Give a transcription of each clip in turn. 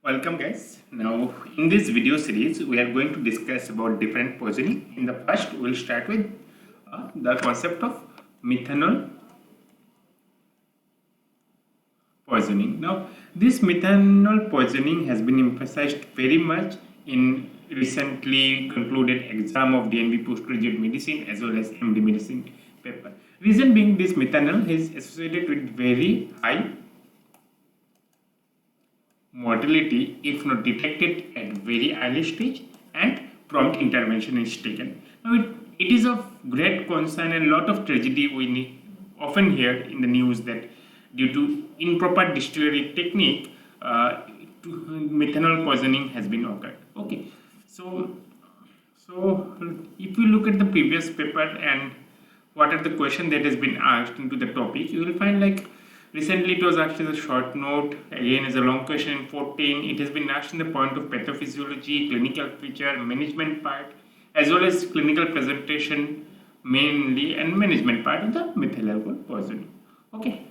Welcome guys. Now in this video series we are going to discuss about different poisoning. In the first we will start with the concept of methanol poisoning. Now this methanol poisoning has been emphasized very much in recently concluded exam of DNB postgraduate medicine as well as MD medicine paper. Reason being, this methanol is associated with very high mortality if not detected at very early stage and prompt intervention is taken. Now it is of great concern and lot of tragedy we often hear in the news that due to improper distillery technique, methanol poisoning has been occurred. Okay, so if you look at the previous paper and what are the questions that has been asked into the topic, you will find like recently it was asked as a short note, again as a long question in 14. It has been asked in the point of pathophysiology, clinical feature, management part, as well as clinical presentation mainly and management part of the methyl alcohol poisoning. Okay,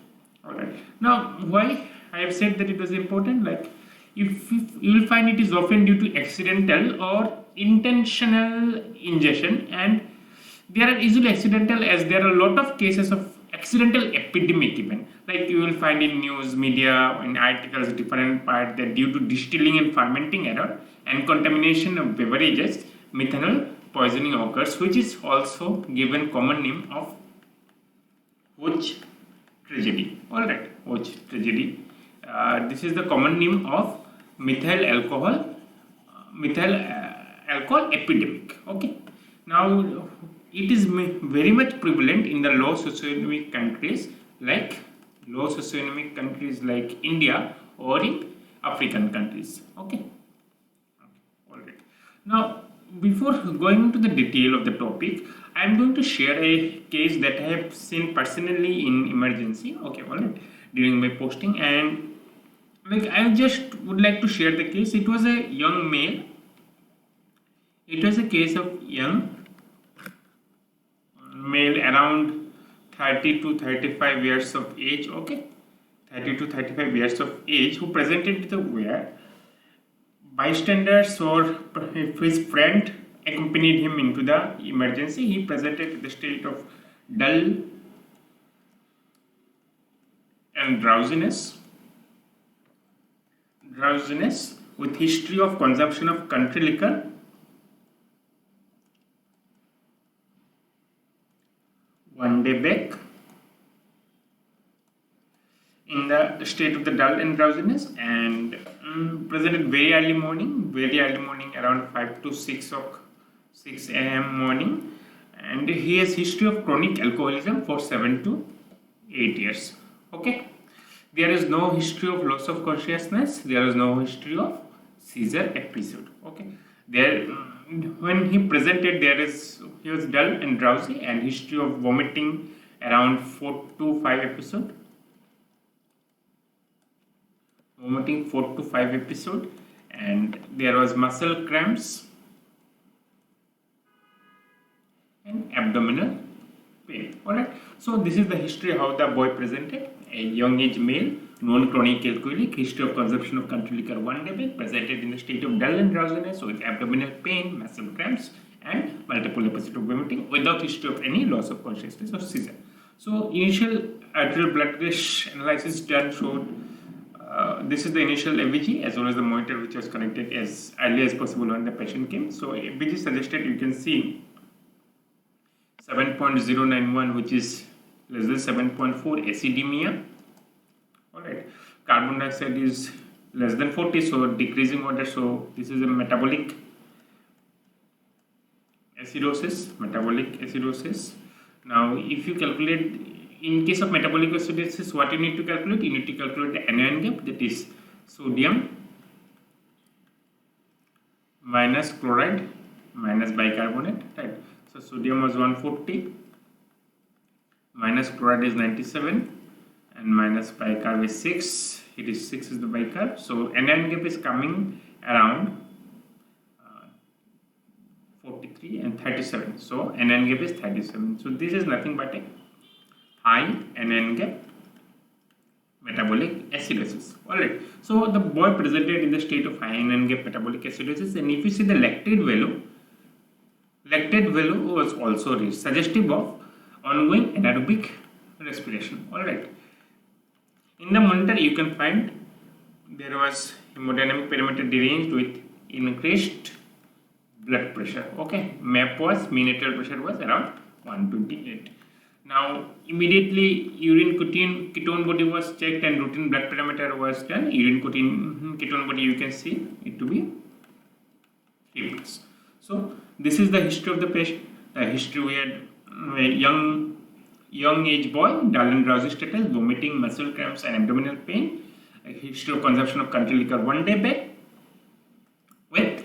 alright. Now why I have said that it was important, like if you will find it is often due to accidental or intentional ingestion, and there are usually accidental as there are a lot of cases of accidental epidemic even, like you will find in news media in articles different part that due to distilling and fermenting error and contamination of beverages methanol poisoning occurs, which is also given common name of Hodge tragedy. Alright, Hodge tragedy. This is the common name of methyl alcohol epidemic. Okay, now it is very much prevalent in the low socioeconomic countries like India or in African countries. Okay, all right. Now before going into the detail of the topic, I am going to share a case that I have seen personally in emergency. Okay, all right, during my posting, and like I just would like to share the case. It was a young male. It was a case of young male around 30 to 35 years of age. Okay, 30 to 35 years of age, who presented with a where bystanders or if his friend accompanied him into the emergency. He presented with the state of dull and drowsiness with history of consumption of country liquor, one day back, in the state of the dull and drowsiness, and presented very early morning around 5 to 6 a.m. morning, and he has history of chronic alcoholism for 7 to 8 years. Okay, there is no history of loss of consciousness, there is no history of seizure episode. Okay, there when he presented he was dull and drowsy and history of vomiting around 4 to 5 episode, and there was muscle cramps and abdominal pain. Alright, so this is the history how the boy presented. A young age male, known chronic alcoholic, history of consumption of country liquor one day back, presented in the state of dull and drowsiness with abdominal pain, muscle cramps and multiple episodes of vomiting without history of any loss of consciousness or seizure. So initial arterial blood gas analysis done showed this is the initial ABG as well as the monitor which was connected as early as possible when the patient came. So ABG suggested, you can see 7.091, which is less than 7.4, acidemia. Alright, carbon dioxide is less than 40, so decreasing order. So this is a metabolic acidosis. Now if you calculate, in case of metabolic acidosis, what you need to calculate? You need to calculate the anion gap, that is sodium minus chloride minus bicarbonate, right? So sodium was 140, minus chloride is 97, and minus bicarb is 6. It is 6 is the bicarb. So anion gap is coming around 43 and 37. So anion gap is 37. So this is nothing but a high anion gap metabolic acidosis. Alright, so the boy presented in the state of ion gap metabolic acidosis, and if you see the lactate value was also reached, suggestive of ongoing anaerobic respiration. Alright, in the monitor you can find there was hemodynamic parameter deranged with increased blood pressure. Okay, MAP was mean arterial pressure was around 128. Now immediately urine ketone body was checked and routine blood parameter was done. Urine ketone body you can see it to be 3+. So this is the history of the patient. The history, we had a young age boy, dull and drowsy status, vomiting, muscle cramps and abdominal pain. A history of consumption of country liquor 1 day back with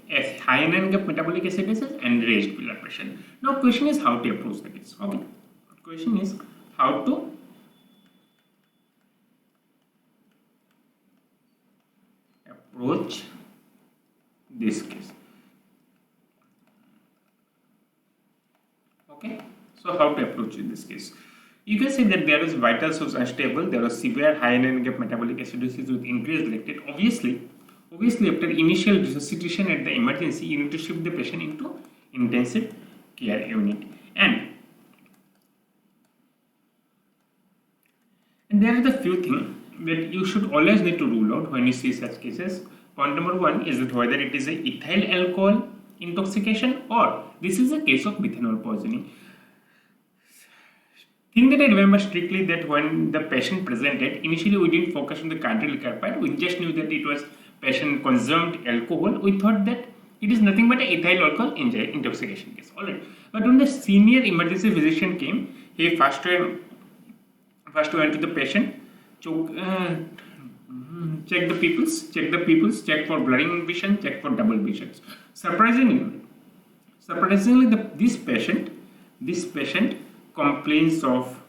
a high ion gap metabolic acidosis and raised blood pressure. Now question is how to approach the case. Okay, question is how to approach this case. Okay, so how to approach this case? You can say that there is vital source unstable, there was severe high ion gap metabolic acidosis with increased lactate. Obviously, after initial resuscitation at the emergency, you need to shift the patient into intensive care unit. And there are the few things that you should always need to rule out when you see such cases. Point number 1 is that whether it is a ethyl alcohol intoxication or this is a case of methanol poisoning. Thing that I remember strictly that when the patient presented, initially we didn't focus on the country liquor part. We just knew that it was patient consumed alcohol. We thought that it is nothing but an ethyl alcohol intoxication case. Alright, but when the senior emergency physician came, he first went to the patient, check the pupils, check for blurring vision, check for double visions. Surprisingly, this patient complains of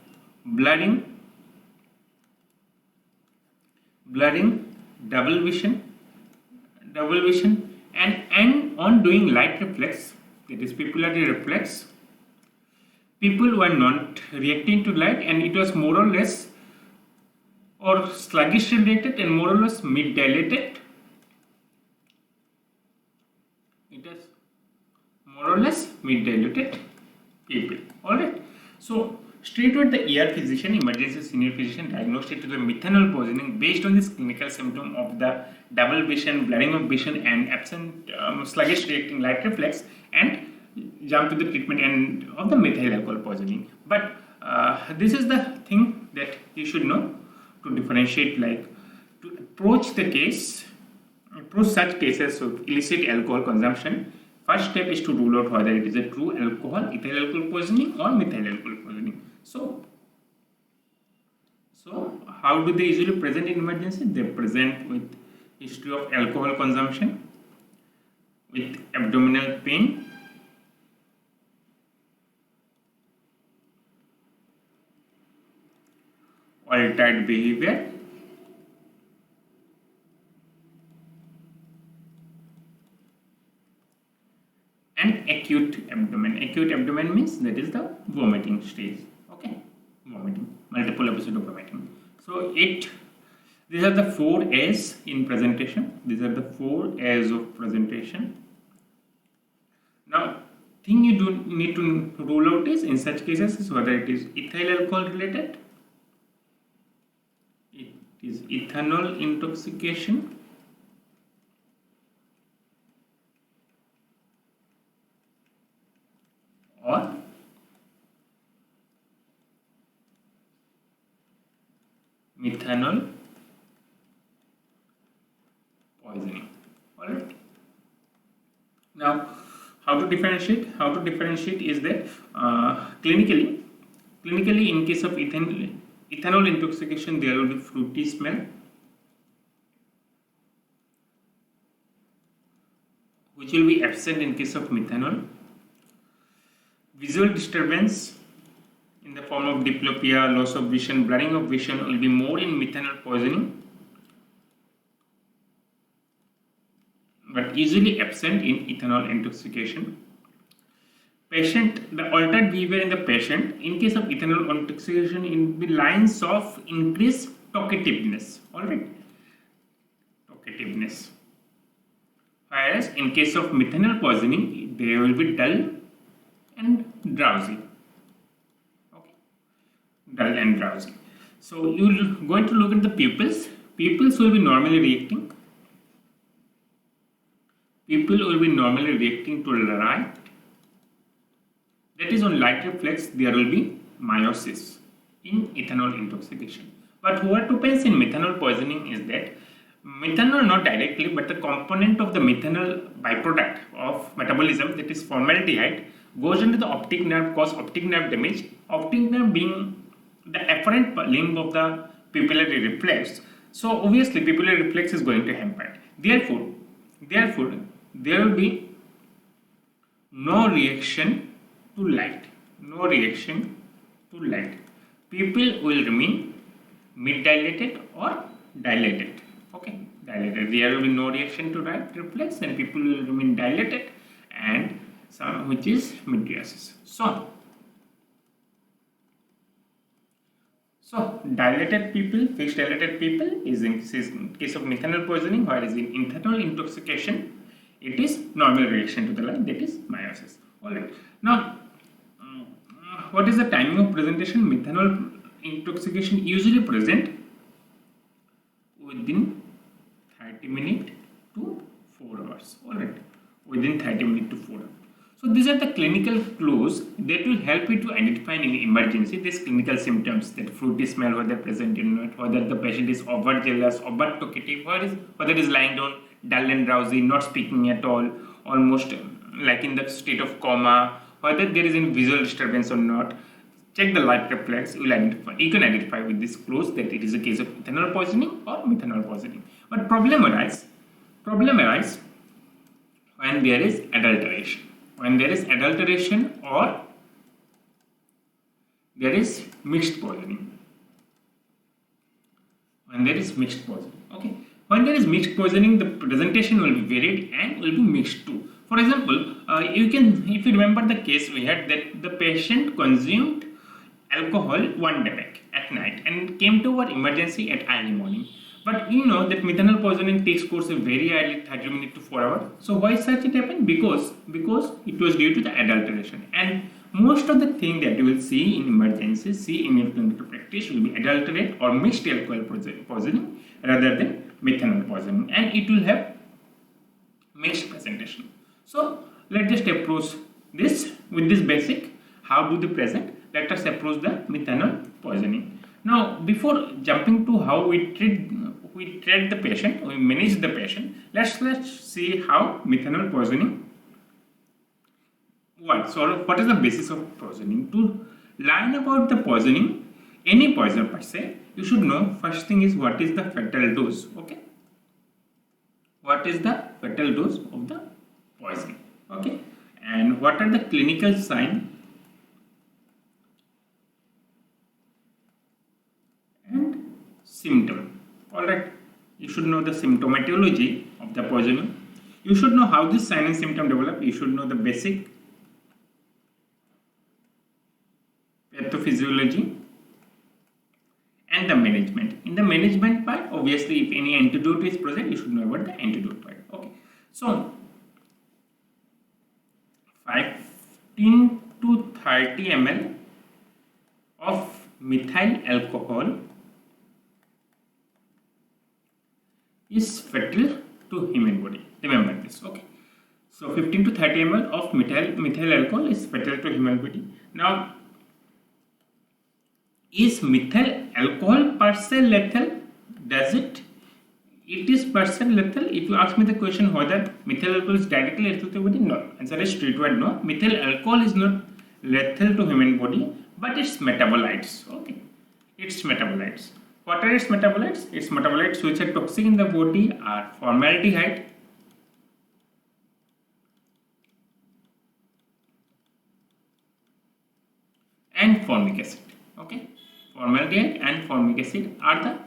blurring, double vision, and on doing light reflex, that is pupillary reflex. People were not reacting to light, and it was more or less or sluggish dilated and more or less mid dilated. It is more or less mid dilated people. Alright, so straightway the ER physician, emergency senior physician, diagnosed it to the methanol poisoning based on this clinical symptom of the double vision, blurring of vision, and absent sluggish reacting light reflex, and jump to the treatment and of the methyl alcohol poisoning. But this is the thing that you should know to differentiate, like to approach such cases of illicit alcohol consumption. First step is to rule out whether it is a true ethyl alcohol poisoning or methyl alcohol poisoning. So how do they usually present in emergency? They present with history of alcohol consumption, with abdominal pain, altered behavior, and acute abdomen. Acute abdomen means that is the vomiting stage. Okay, vomiting, multiple episode of vomiting. So these are the 4 A's in presentation. These are the 4 A's of presentation. Now, thing you do need to rule out is in such cases is whether it is ethyl alcohol related, it is ethanol intoxication, or methanol poisoning. Alright. Now, how to differentiate? How to differentiate is that clinically, in case of ethanol intoxication, there will be fruity smell, which will be absent in case of methanol. Visual disturbance in the form of diplopia, loss of vision, blurring of vision will be more in methanol poisoning, but usually absent in ethanol intoxication. The altered behavior in the patient, in case of ethanol intoxication, in the lines of increased talkativeness. Alright, talkativeness. Whereas in case of methanol poisoning, they will be dull and drowsy. Okay, dull and drowsy. So you're going to look at the pupils. Pupils will be normally reacting. People will be normally reacting to light. That is, on light reflex, there will be meiosis in ethanol intoxication. But what happens in methanol poisoning is that methanol, not directly, but the component of the methanol byproduct of metabolism, that is formaldehyde, goes into the optic nerve, cause optic nerve damage. Optic nerve being the afferent limb of the pupillary reflex. So obviously pupillary reflex is going to hamper. Therefore, there will be no reaction to light. No reaction to light. Pupil will remain mid-dilated or dilated. Okay, dilated. There will be no reaction to light reflex, and pupil will remain dilated, and some which is mydriasis. So dilated pupil, fixed dilated pupil is in case of methanol poisoning, whereas in ethanol intoxication, it is normal reaction to the light, that is meiosis. Alright. Now, what is the timing of presentation? Methanol intoxication usually present within 30 minutes to 4 hours. Alright, within 30 minutes to 4 hours. So these are the clinical clues that will help you to identify in emergency these clinical symptoms, that fruity smell, whether present in it, whether the patient is overzealous, overtalkative, whether it is lying down, dull and drowsy, not speaking at all, almost like in the state of coma, whether there is any visual disturbance or not. Check the light reflex. You can identify with these clues that it is a case of ethanol poisoning or methanol poisoning. But problem arises when there is adulteration. When there is adulteration or there is mixed poisoning. When there is mixed poisoning. Okay. When there is mixed poisoning, the presentation will be varied and will be mixed too. For example, if you remember the case we had, that the patient consumed alcohol one day back at night and came to our emergency at early morning. But you know that methanol poisoning takes course very early, 30 minutes to 4 hours. So why such it happened? Because it was due to the adulteration. And most of the thing that you will see in emergency, see in your clinical practice, will be adulterate or mixed alcohol poisoning rather than methanol poisoning, and it will have mixed presentation. So let's just approach this with this basic. How do they present? Let us approach the methanol poisoning. Now, before jumping to how we treat the patient, we manage the patient, let's see how methanol poisoning works. So what is the basis of poisoning? To learn about the poisoning, any poison per se, you should know first thing is what is the fatal dose. Okay, what is the fatal dose of the poison? Okay, and what are the clinical signs and symptom? Alright, you should know the symptomatology of the poisoning. You should know how this sign and symptom develop. You should know the basic pathophysiology and the management. In the management part, obviously, if any antidote is present, you should know about the antidote part. Okay, so 15 to 30 ml of methyl alcohol is fatal to human body. Remember this. Okay, so 15 to 30 ml of methyl alcohol is fatal to human body. Now, is methyl alcohol per se lethal? Does it? It is per se lethal. If you ask me the question whether methyl alcohol is directly lethal to the body, no. Answer is straightforward no. Methyl alcohol is not lethal to human body, but its metabolites. Okay, its metabolites. What are its metabolites? Its metabolites which are toxic in the body are formaldehyde, and formic acid. Okay, formaldehyde and formic acid are the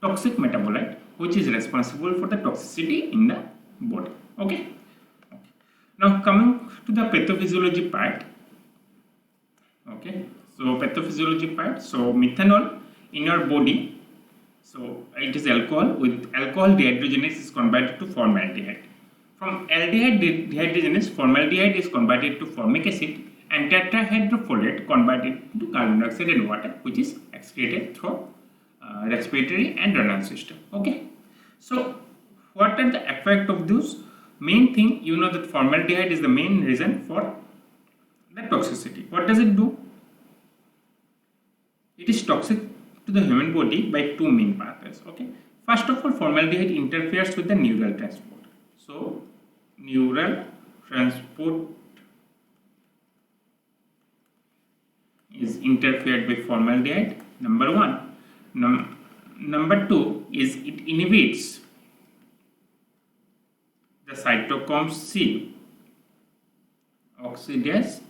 toxic metabolite which is responsible for the toxicity in the body. Okay. Now coming to the pathophysiology part. Okay, so pathophysiology part. So methanol in your body So it is alcohol. With alcohol, dehydrogenase is converted to formaldehyde. From aldehyde dehydrogenase, formaldehyde is converted to formic acid, and tetrahydrofolate converted to carbon dioxide and water, which is excreted through respiratory and renal system. Okay. So what are the effect of those? Main thing, you know that formaldehyde is the main reason for the toxicity. What does it do? It is toxic to the human body by two main pathways. Okay. First of all, formaldehyde interferes with the neural transport. So neural transport is interfered by formaldehyde. Number one. Number two is it inhibits the cytochrome C oxidase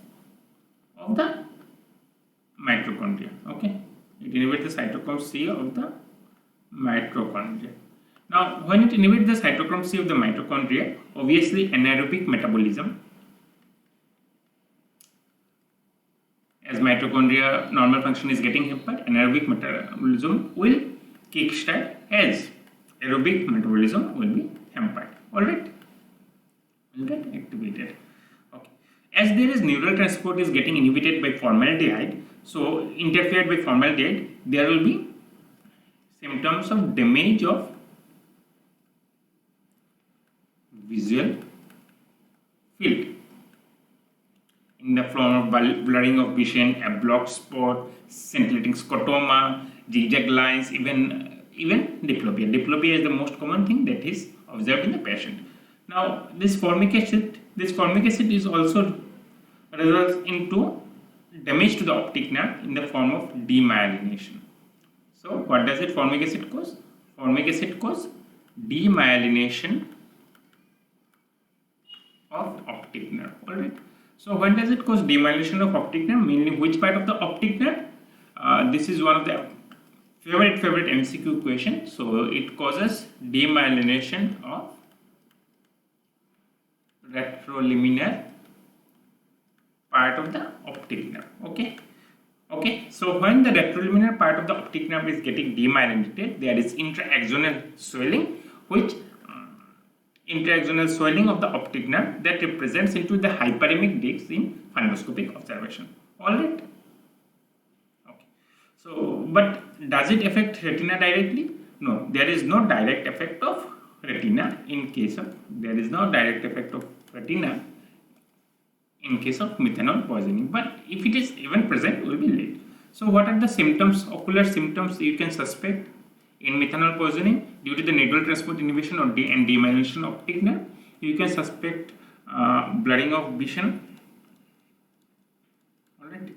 of the mitochondria. Okay, it inhibits the cytochrome C of the mitochondria. Now, when it inhibits the cytochrome C of the mitochondria, obviously anaerobic metabolism, as mitochondria normal function is getting hampered, anaerobic metabolism will kickstart as aerobic metabolism will be hampered. Alright, will get activated. Okay, as there is neural transport is getting inhibited by formaldehyde, so interfered by formaldehyde, there will be symptoms of damage of visual field in the form of blurring of vision, a blocked spot, scintillating scotoma, zigzag lines, even diplopia. Diplopia is the most common thing that is observed in the patient. Now, this formic acid is also results into damage to the optic nerve in the form of demyelination. So, what does it formic acid cause? Formic acid cause demyelination of optic nerve. Alright. So, when does it cause demyelination of optic nerve? Mainly which part of the optic nerve? This is one of the favorite MCQ question. So, it causes demyelination of retroluminar part of the optic nerve. Okay. So, when the retroluminar part of the optic nerve is getting demyelinated, there is intraaxonal swelling, which intraaxonal swelling of the optic nerve that represents into the hyperemic disc in fundoscopic observation. Alright. Okay. So, but does it affect retina directly? No, there is no direct effect of retina in case of methanol poisoning. But if it is even present, will be late. So, what are the symptoms? Ocular symptoms you can suspect in methanol poisoning due to the neural transport inhibition or demyelination of optic nerve. You can suspect blurring of vision. Alright,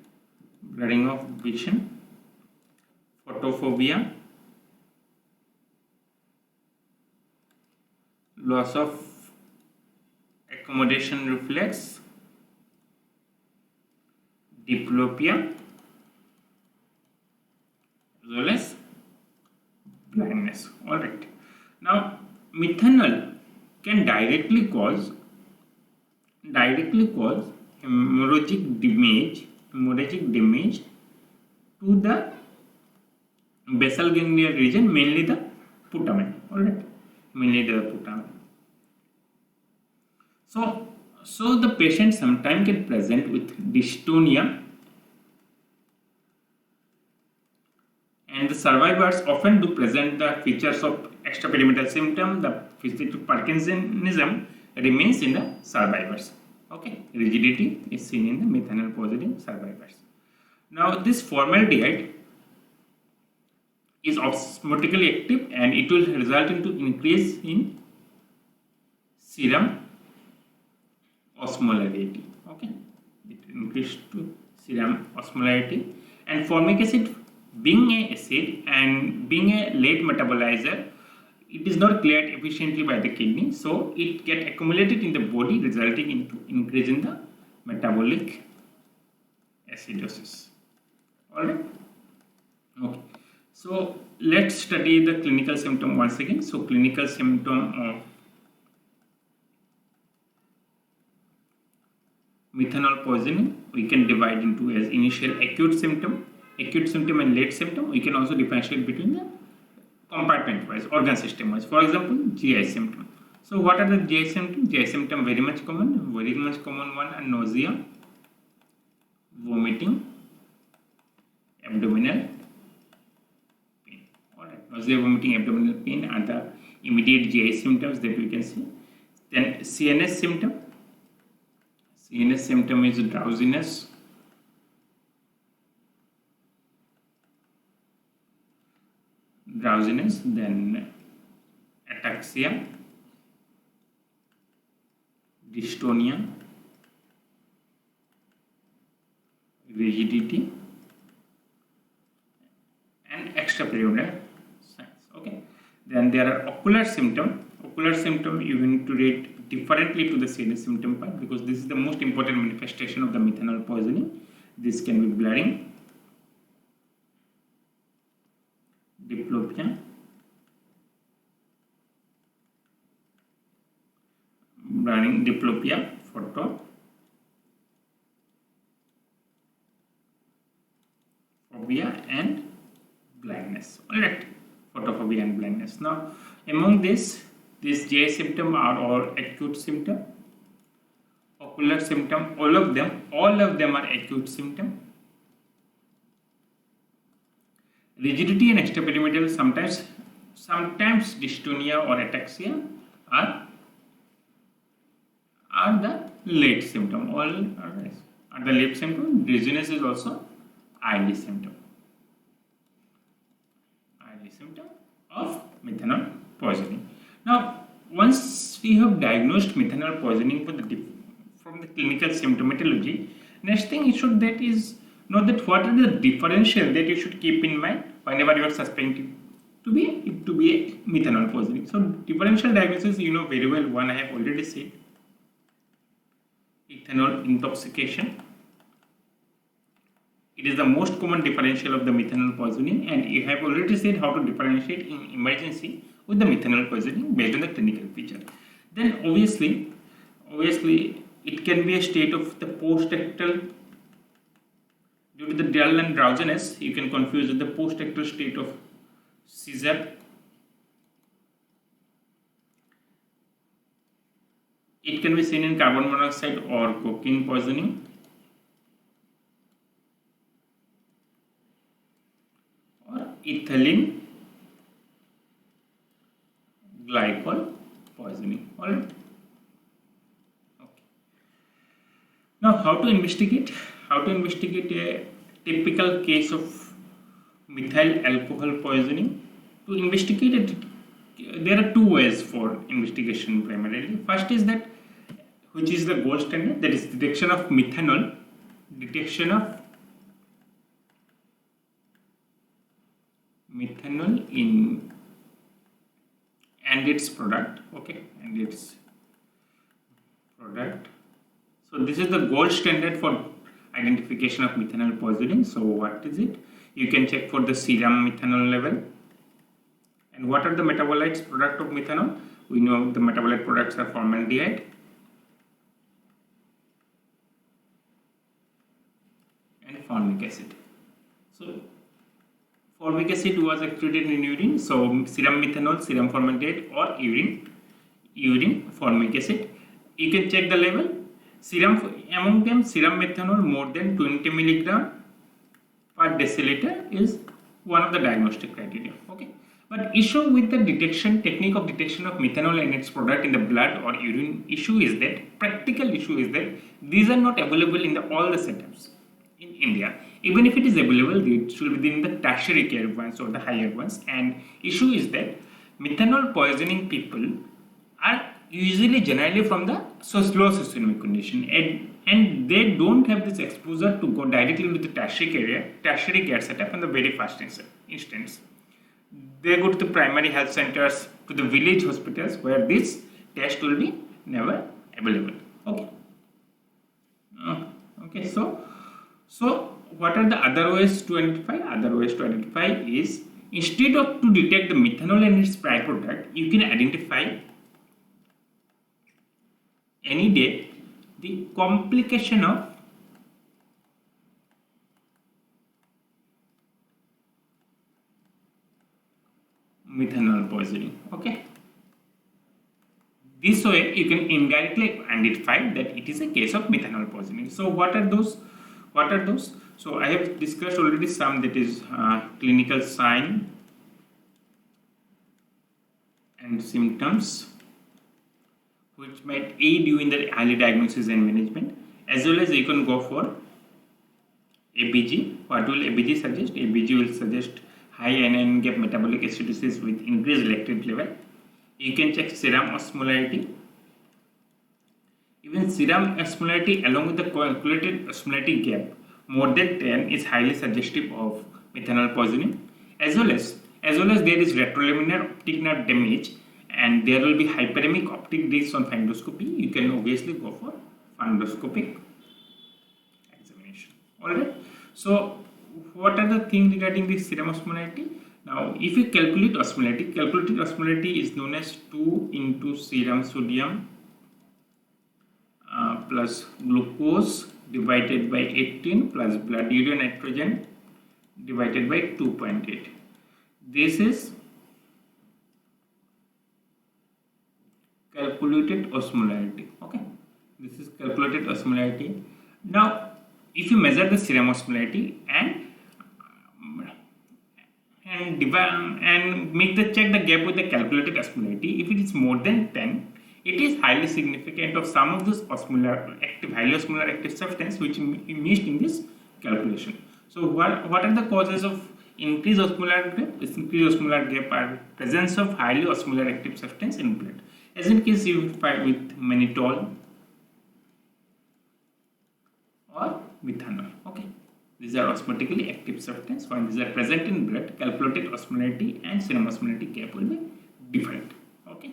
blurring of vision, photophobia, loss of accommodation reflex, diplopia, as well as blindness. Alright. Now, methanol can directly cause hemorrhagic damage to the basal ganglia region, mainly the putamen. Alright, mainly the putamen. So the patient sometimes can present with dystonia, and the survivors often do present the features of extrapyramidal symptom. The physical Parkinsonism remains in the survivors. Okay, rigidity is seen in the methanol poisoning survivors. Now, this formaldehyde is osmotically active, and it will result into increase in serum osmolarity. Okay, it increased to serum osmolarity, and formic acid, being a acid and being a late metabolizer, it is not cleared efficiently by the kidney, so it get accumulated in the body, resulting into increase in the metabolic acidosis. Alright. Okay. So let's study the clinical symptom once again. So clinical symptom of methanol poisoning we can divide into as initial acute symptom and late symptom. We can also differentiate between the compartment wise, organ system wise. For example, GI symptom. So what are the GI symptoms? GI symptom very much common one are nausea, vomiting, abdominal pain. Alright, nausea, vomiting, abdominal pain are the immediate GI symptoms that we can see. Then CNS symptom. CNS symptom is drowsiness, then ataxia, dystonia, rigidity, and extrapyramidal signs. Okay. Then there are ocular symptom. Ocular symptom you need to rate differently to the CNS symptom part, because this is the most important manifestation of the methanol poisoning. This can be blurring, diplopia, photophobia, and blindness. Alright, photophobia and blindness. Now, among these GI symptom are all acute symptom. Ocular symptom, all of them are acute symptom. Rigidity and extrapyramidal, sometimes dystonia or ataxia are the late symptom. All are the late symptom. Dizziness is also early symptom. Early symptom of methanol poisoning. Now, once we have diagnosed methanol poisoning from the clinical symptomatology, next thing you should is know that what are the differential that you should keep in mind whenever you are suspecting to be a methanol poisoning. So differential diagnosis, you know very well. One I have already said, ethanol intoxication. It is the most common differential of the methanol poisoning, and you have already said how to differentiate in emergency with the methanol poisoning based on the clinical feature. Then obviously it can be a state of the post-ictal. Due to the dull and drowsiness, you can confuse with the post-ictal state of seizure. It can be seen in carbon monoxide or cocaine poisoning, or ethylene glycol poisoning. Alright. Okay. Now, how to investigate? A typical case of methyl alcohol poisoning. To investigate it, there are two ways for investigation primarily. First is that, which is the gold standard, that is detection of methanol, in and its product. Okay, and its product. So this is the gold standard for identification of methanol poisoning. So what is it? You can check for the serum methanol level. And what are the metabolites product of methanol? We know the metabolite products are formaldehyde and formic acid. So formic acid was excreted in urine. So serum methanol, serum formaldehyde, or urine formic acid. You can check the level. Among them, serum methanol more than 20 milligram per deciliter is one of the diagnostic criteria. Okay, but issue with the technique of detection of methanol and its product in the blood or urine practical issue is that these are not available in all the setups in India. Even if it is available, it should be in the tertiary care ones or the higher ones. And issue is that methanol poisoning people are usually generally from the low socioeconomic condition, and they don't have this exposure to go directly into the tertiary care setup in the very first instance. They go to the primary health centers, to the village hospitals, where this test will be never available. Okay. Okay. So what are the other ways to identify? Other ways to identify is, instead of to detect the methanol and its byproduct, you can identify any day the complication of methanol poisoning. Okay, this way you can indirectly identify that it is a case of methanol poisoning. So what are those? So I have discussed already some, that is clinical sign and symptoms which might aid you in the early diagnosis and management, as well as you can go for ABG. What will ABG suggest? ABG will suggest high anion gap metabolic acidosis with increased lactate level. You can check serum osmolarity. Even serum osmolarity along with the calculated osmolarity gap more than 10 is highly suggestive of methanol poisoning, as well as there is retrolaminar optic nerve damage and there will be hyperemic optic disc on fundoscopy. You can obviously go for fundoscopic examination. Alright, so what are the things regarding this serum osmolarity? Now if you calculate osmolarity, calculated osmolarity is known as 2 into serum sodium plus glucose divided by 18 plus blood urea nitrogen divided by 2.8. This is calculated osmolarity. Okay, this is calculated osmolarity. Now if you measure the serum osmolarity and make the check the gap with the calculated osmolarity, if it is more than 10, it is highly significant of some of those highly osmolar active substance which missed in this calculation. So what are the causes of increased osmolar gap? This increased osmolar gap are presence of highly osmolar active substance in blood, as in case you find with mannitol or methanol. Okay, these are osmotically active substance. When these are present in blood, calculated osmolarity and serum osmolarity gap will be different. Okay,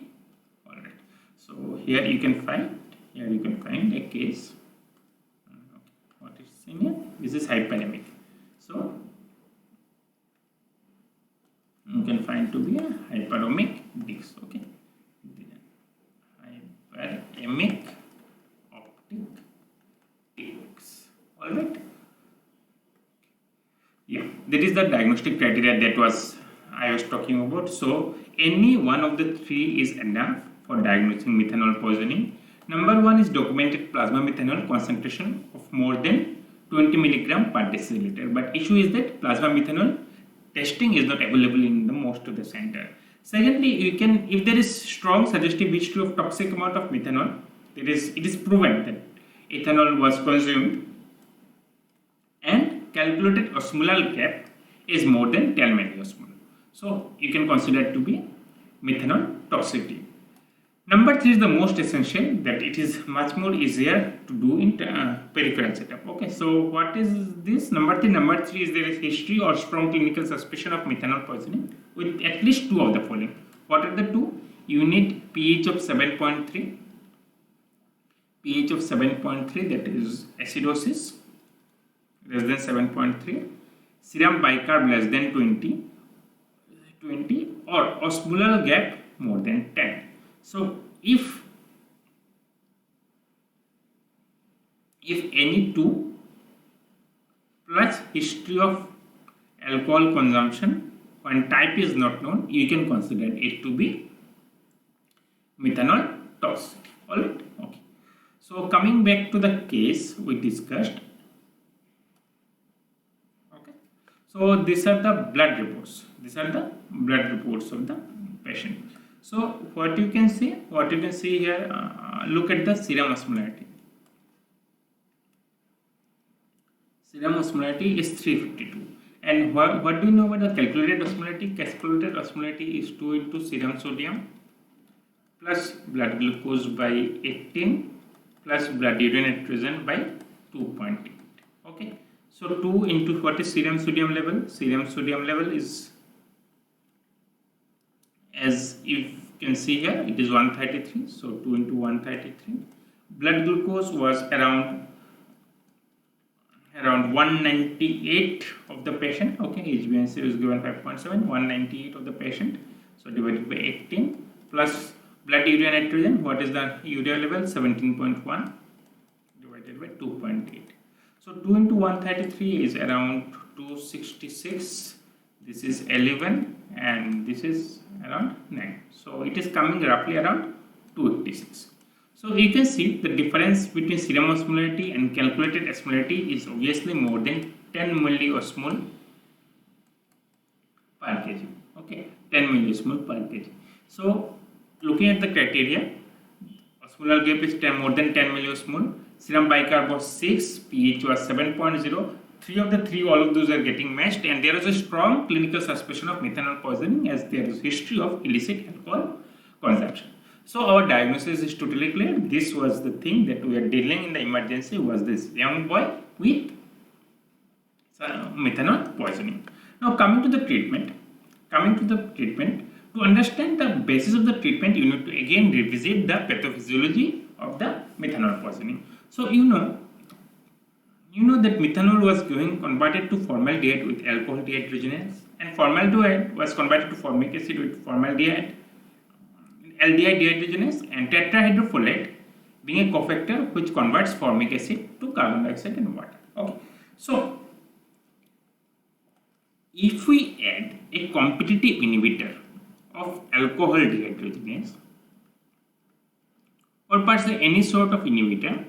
all right. So here you can find a case. What is seen here? This is hyperemic. So you can find to be a hyperemic disc. Okay, hyperemic optic disc. All right. Yeah, that is the diagnostic criteria that I was talking about. So any one of the three is enough for diagnosing methanol poisoning. Number one is documented plasma methanol concentration of more than 20 milligram per deciliter. But issue is that plasma methanol testing is not available in the most of the center. Secondly, you can, if there is strong suggestive history of toxic amount of methanol, it is proven that ethanol was consumed and calculated osmolar gap is more than 10 milliosmol. So you can consider it to be methanol toxicity. Number 3 is the most essential, that it is much more easier to do in peripheral setup. Okay, so what is this? Number 3 is there is history or strong clinical suspicion of methanol poisoning with at least 2 of the following. What are the 2? You need pH of 7.3. pH of 7.3, that is acidosis less than 7.3, serum bicarb less than 20 or osmolar gap more than 10. So if any 2 plus history of alcohol consumption when type is not known, you can consider it to be methanol toxic. Alright, okay. So coming back to the case we discussed. Okay. So these are the blood reports. These are the blood reports of the patient. So what you can see here, look at the serum osmolarity. Serum osmolarity is 352. And what do you know about the calculated osmolarity? Calculated osmolarity is 2 into serum sodium plus blood glucose by 18 plus blood urea nitrogen by 2.8. Okay. So 2 into what is serum sodium level? Serum sodium level is, as you can see here, it is 133. So 2 into 133. Blood glucose was around 198 of the patient. Okay, HbA1c is given 5.7, 198 of the patient. So divided by 18 plus blood urea nitrogen. What is the urea level? 17.1 divided by 2.8. So 2 into 133 is around 266. This is 11 and this is around 9. So it is coming roughly around 286. So you can see the difference between serum osmolarity and calculated osmolarity is obviously more than 10 milliosmol per kg. Okay, 10 milliosmol per kg. So looking at the criteria, osmolar gap is more than 10 milliosmol. Serum bicarb was 6, pH was 7.0. All of those are getting matched, and there is a strong clinical suspicion of methanol poisoning as there is history of illicit alcohol consumption. So our diagnosis is totally clear. This was the thing that we are dealing in the emergency, was this young boy with methanol poisoning. Now coming to the treatment, to understand the basis of the treatment, you need to again revisit the pathophysiology of the methanol poisoning. So you know that methanol was converted to formaldehyde with alcohol dehydrogenase, and formaldehyde was converted to formic acid with formaldehyde, aldehyde dehydrogenase, and tetrahydrofolate being a cofactor which converts formic acid to carbon dioxide and water. Okay, so if we add a competitive inhibitor of alcohol dehydrogenase, or per se any sort of inhibitor,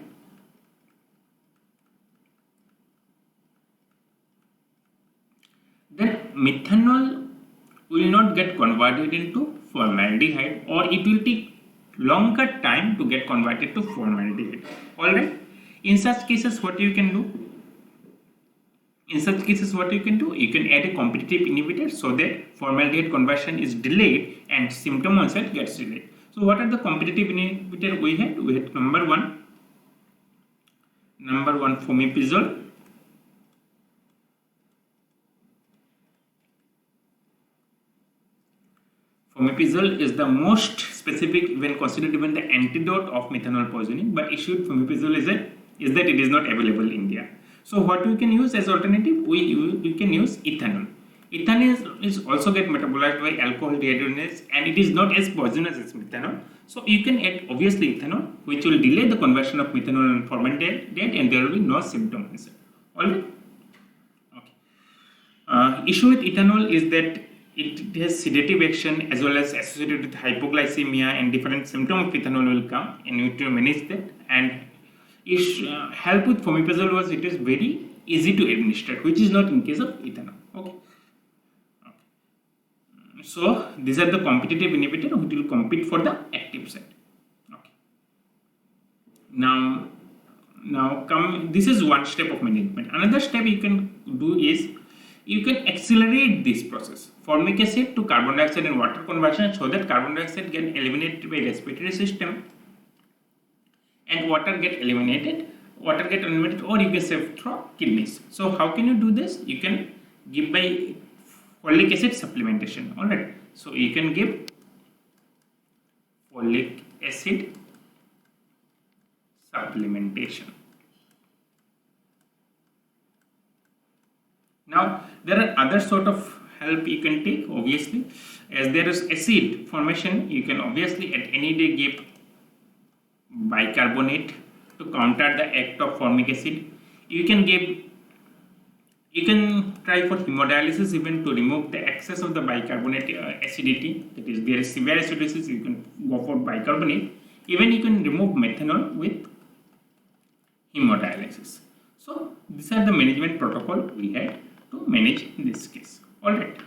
then methanol will not get converted into formaldehyde, or it will take longer time to get converted to formaldehyde. Alright, in such cases what you can do? You can add a competitive inhibitor so that formaldehyde conversion is delayed and symptom onset gets delayed. So what are the competitive inhibitor we had? We had number one fomepizole. Fomepizole is the most specific when considered even the antidote of methanol poisoning, but issue with fomepizole is that it is not available in India. So what we can use as alternative? We can use ethanol. Ethanol is also get metabolized by alcohol dehydrogenase, and it is not as poisonous as methanol. So you can add obviously ethanol, which will delay the conversion of methanol and formaldehyde, and there will be no symptom onset. Alright. Okay. Issue with ethanol is that it has sedative action as well as associated with hypoglycemia, and different symptoms of ethanol will come, and you need to manage that. And help with fomepizole was it is very easy to administer, which is not in case of ethanol. Okay. So these are the competitive inhibitor which will compete for the active site. Okay. Now this is one step of management. Another step you can do is you can accelerate this process, formic acid to carbon dioxide and water conversion, so that carbon dioxide get eliminated by respiratory system and water get eliminated, or you can save through kidneys. So how can you do this? You can give by folic acid supplementation. Alright, so you can give folic acid supplementation. Now there are other sort of help you can take, obviously, as there is acid formation. You can obviously at any day give bicarbonate to counter the act of formic acid. You can try for hemodialysis even to remove the excess of the bicarbonate acidity. That is, there is severe acidosis, you can go for bicarbonate. Even you can remove methanol with hemodialysis. So these are the management protocol we had to manage in this case. Alright.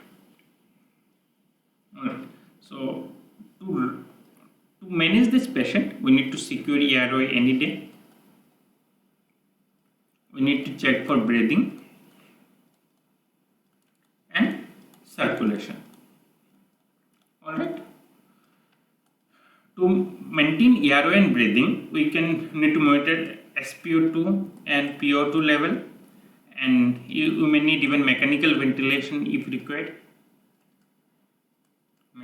So to manage this patient, we need to secure EROI any day. We need to check for breathing and circulation. Alright. To maintain EROI and breathing, we need to monitor SpO2 and PO2 level, and you may need even mechanical ventilation if required.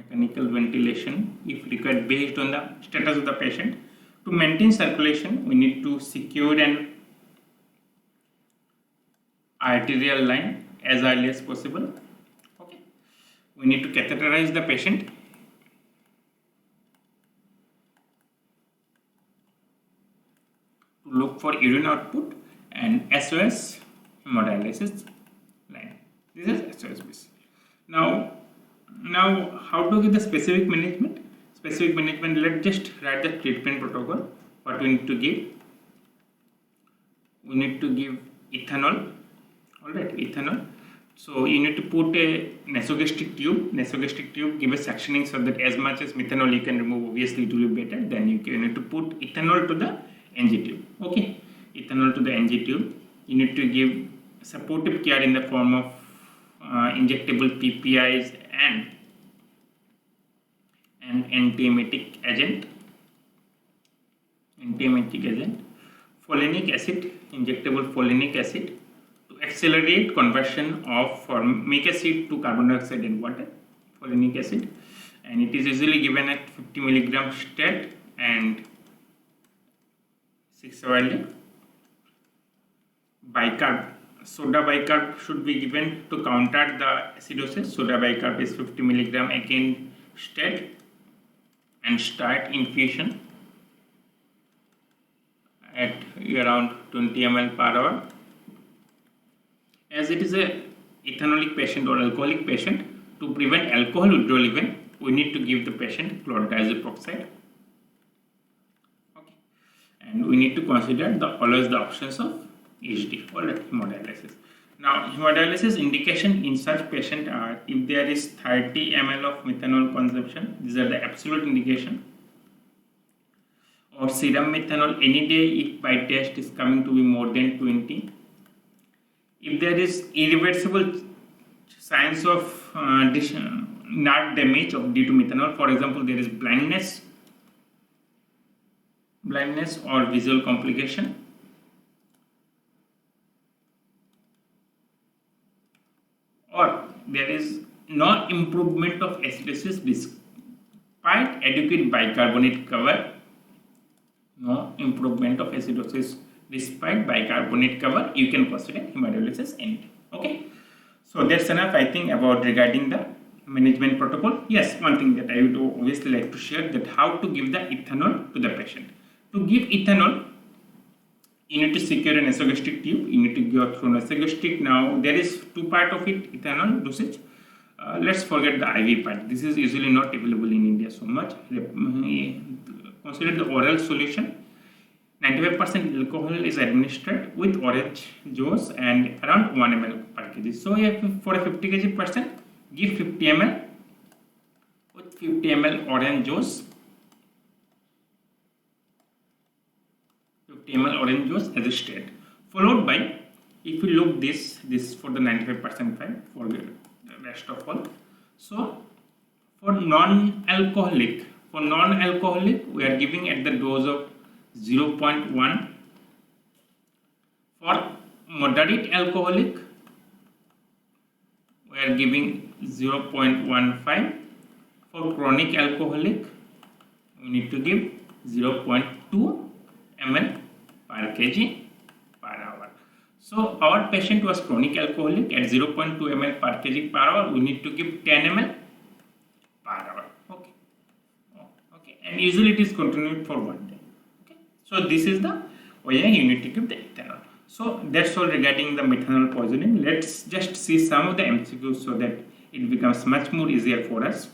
Based on the status of the patient. To maintain circulation, we need to secure an arterial line as early as possible. Okay. We need to catheterize the patient. To look for urine output and SOS hemodialysis line. This is SOS base. Now Now, how to give the specific management? Specific management, let's just write the treatment protocol. What we need to give? We need to give ethanol. Alright, ethanol. So you need to put a nasogastric tube. Nasogastric tube, give a suctioning so that as much as methanol you can remove, obviously it will be better. Then you need to put ethanol to the NG tube. Okay, ethanol to the NG tube. You need to give supportive care in the form of injectable PPIs and an antiemetic agent. Folinic acid, injectable folinic acid, to accelerate conversion of formic acid to carbon dioxide and water. Folinic acid, and it is usually given at 50 milligram stat and 6 hourly. Bicarb, soda bicarb should be given to counter the acidosis. Soda bicarb is 50 milligram again stat and start infusion at around 20 ml per hour. As it is a ethanolic patient or alcoholic patient, to prevent alcohol withdrawal event, we need to give the patient chloride diazoxide. Okay, and we need to consider always the options of HD or hemodialysis. Now, hemodialysis indication in such patient are if there is 30 ml of methanol consumption. These are the absolute indication. Or serum methanol any day if by test is coming to be more than 20. If there is irreversible signs of nerve damage due to methanol, for example, there is blindness or visual complication, or there is no improvement of acidosis despite adequate bicarbonate cover. No improvement of acidosis despite bicarbonate cover, you can consider hemodialysis anytime. Okay, so that's enough, I think, about regarding the management protocol. Yes, one thing that I would obviously like to share, that how to give the ethanol to the patient. To give ethanol, you need to secure an nasogastric tube. You need to go through nasogastric. Now there is two part of it, ethanol dosage. Let's forget the IV part. This is usually not available in India so much. Consider the oral solution. 95% alcohol is administered with orange juice and around 1 ml per kg. So for a 50 kg person, give 50 ml with 50 ml orange juice. 50 ml orange juice as a state. Followed by, if you look this for the 95% fat, for the rest of all. So for non-alcoholic, we are giving at the dose of 0.1. For moderate alcoholic, we are giving 0.15. For chronic alcoholic, we need to give 0.2 ml per kg per hour. So our patient was chronic alcoholic. At 0.2 ml per kg per hour, we need to give 10 ml per hour. Okay, and usually it is continued for 1 day. Okay, so this is the way you need to give the ethanol. So that's all regarding the methanol poisoning. Let's just see some of the MCQs so that it becomes much more easier for us.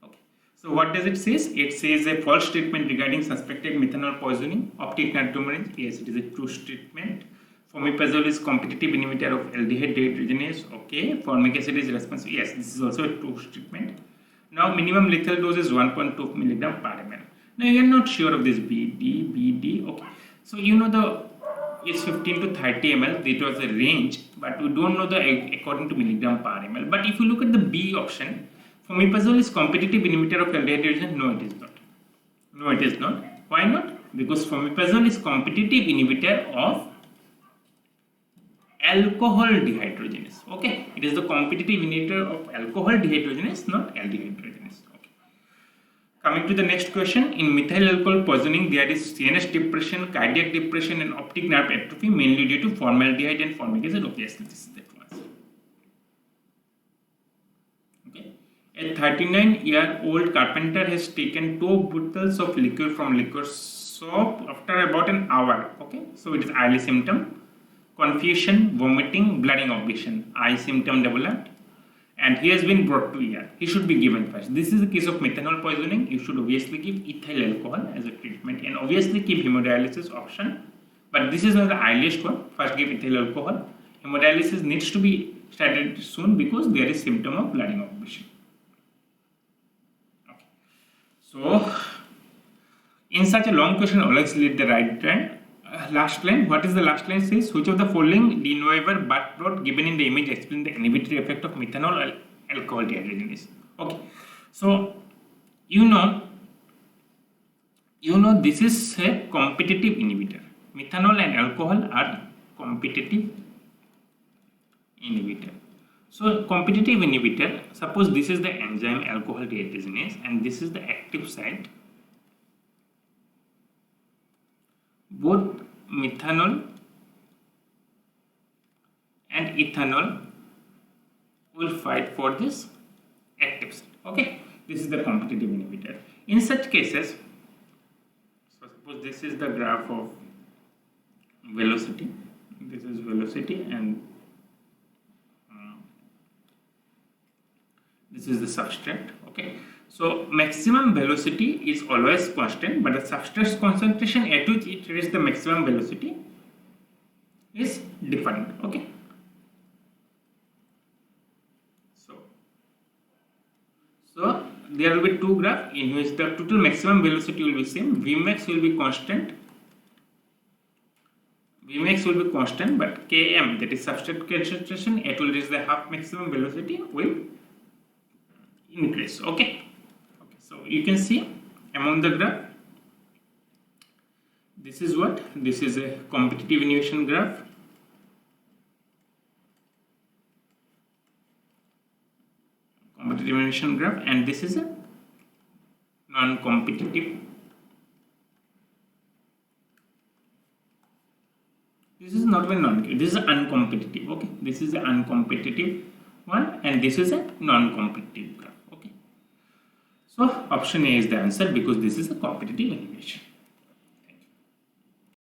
Okay, so what does it say? It says a false statement regarding suspected methanol poisoning. Optic nerve tumor. Yes, it is a true statement. Fomepizole is competitive inhibitor of aldehyde dehydrogenase. Okay, formic acid is responsible. Yes, this is also a true statement. Now minimum lethal dose is 1.2 mg per ml. Now you are not sure of this BD. Okay, so you know the is 15 to 30 ml. It was a range, but we don't know the according to milligram per ml. But if you look at the B option, fomepizole is competitive inhibitor of aldehyde dehydrogenase. No, it is not. No, it is not. Why not? Because fomepizole is competitive inhibitor of alcohol dehydrogenase. Okay, it is the competitive inhibitor of alcohol dehydrogenase, not aldehyde dehydrogenase. Okay. Coming to the next question, in methyl alcohol poisoning, there is CNS depression, cardiac depression, and optic nerve atrophy, mainly due to formaldehyde and formic acid. Obviously, this is that one. Okay. A 39-year-old carpenter has taken 2 bottles of liquor from liquor shop after about an hour. Okay, so it is early symptom. Confusion, vomiting, blooding of vision. Eye symptom developed. and he has been brought to ER, he should be given first. This is the case of methanol poisoning. You should obviously give ethyl alcohol as a treatment and obviously keep hemodialysis option, but this is not the earliest one. First give ethyl alcohol. Hemodialysis needs to be started soon because there is symptom of blood hemoglobin. Okay. So in such a long question, always leave the right line. Last line. What is the last line says? Which of the following de novo but plot given in the image explain the inhibitory effect of methanol alcohol dehydrogenase? Okay. So you know this is a competitive inhibitor. Methanol and alcohol are competitive inhibitor. So competitive inhibitor, suppose this is the enzyme alcohol dehydrogenase and this is the active site. Both methanol and ethanol will fight for this active site. Okay, this is the competitive inhibitor. In such cases, so suppose this is the graph of velocity. This is velocity and this is the substrate. Okay, so maximum velocity is always constant, but the substrate concentration at which it reaches the maximum velocity is different. Okay, so there will be two graphs in which the total maximum velocity will be same. Vmax will be constant. Vmax will be constant, but Km, that is substrate concentration, it will reach the half maximum velocity will increase. Okay, so you can see among the graph, this is what? This is a competitive inhibition graph. Competitive inhibition graph, and this is a non-competitive. This is not very non-competitive. This is uncompetitive. Okay, this is the uncompetitive one, and this is a non-competitive graph. Okay, so option A is the answer because this is a competitive inhibition.